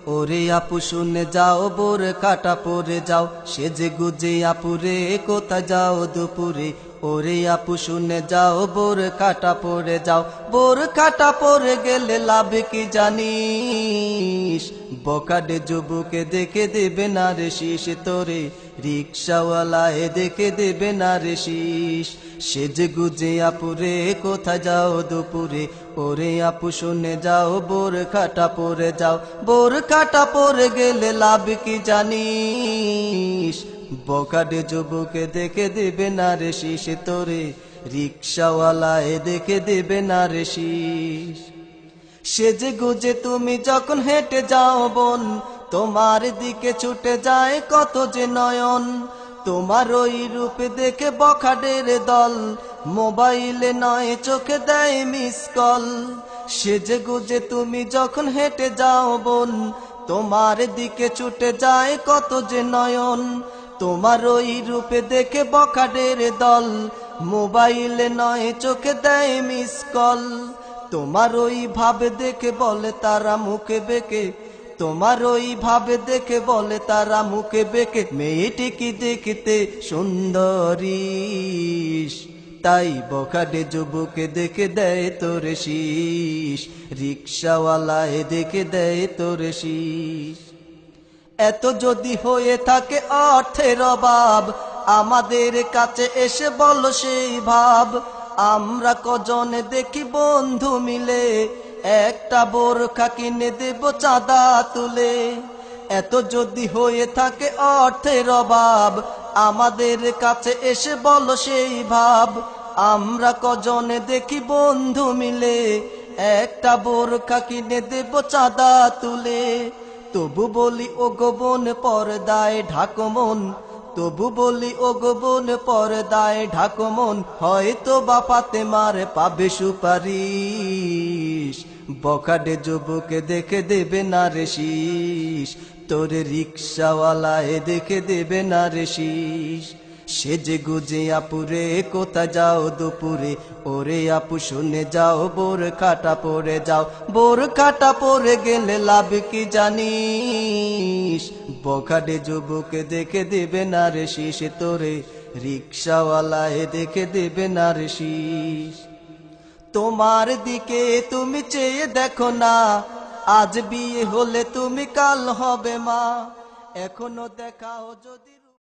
ওরে আপু শুনে যাও বোর কাটা পরে যাও সেজে গুজে আপুরে কোথা যাও দুপুরে ওরে আপু শুনে যাও বোর কাটা পরে যাও বোর কাটা পরে গেলে লাভ কি জানিস বকাডে যুবকে দেখে দেবে না রে শীষ তোরে রিক্সাওয়ালায় দেখে দেবে না রে শীষ সেজে গুজে আপুরে কোথা যাও দুপুরে ওরে আপু শুনে যাও বোর কাটা পরে যাও বোর কাটা পরে গেলে লাভ কি জানিস বকাডে যুবকে দেখে দেবে না রে শীষ তোরে রিক্সাওয়ালায় দেখে দেবে না রে শীষ সেজে গুজে তুমি যখন হেঁটে যাও বোন তোমার দিকে ছুটে যায় কত যে নয়ন তোমার ওই রূপে দেখে বখাডের দল মোবাইলে নয় চোখে দেয় মিস কল সেজে গুজে তুমি যখন হেঁটে যাও বোন তোমার দিকে ছুটে যায় কত যে নয়ন তোমার ওই রূপে দেখে বখাডের দল মোবাইলে নয় চোখে দেয় মিস কল তোমার ওই ভাবে দেখে বলে তারা মুখে বেঁকে তোমার ওই ভাবে দেখে বলে তারা মুখে বেঁকে মেয়েটি কি দেখতে সুন্দরী তাই বখাডে যুবকে দেখে দেয় তোরে শীষ রিক্সাওয়ালায় দেখে দেয় তোরে শীষ এত যদি হয়ে থাকে অর্থের অভাব আমাদের কাছে এসে বলো সেই ভাব আমরা কজনে দেখি বন্ধু মিলে একটা বোরখা কিনে দেব চাঁদা তুলে এত যদি হয়ে থাকে অর্থের অভাব আমাদের কাছে এসে বলো সেই ভাব আমরা কজনে দেখি বন্ধু মিলে একটা বোরখা কিনে দেব চাঁদা তুলে তবু বলি ও গোবন পর্দায় ঢাকো মন তবু বলি ও গোবন পর্দায় ঢাকো মন হয়তো বা ফাতেমার পাবে সুপারিশ বখাডে যুবকে দেখে দেবে না রে শীষ তোরে রিক্সাওয়ালায় দেখে দেবে না রে শীষ সেজে গুজে আপুরে কোথা যাও দুপুরে ওরে আপু শুনে যাও বোর কাটা পরে যাও বোর কাটা পরে গেলে লাভ কি জানিস বখাডে যুবকে দেখে দেবে না রে শীষ তোরে রিক্সাওয়ালায় দেখে দেবে না রে শীষ তোমার দিকে তুমি চেয়ে দেখো না আজ বিয়ে হলে তুমি কাল হবে মা এখনো দেখাও যদি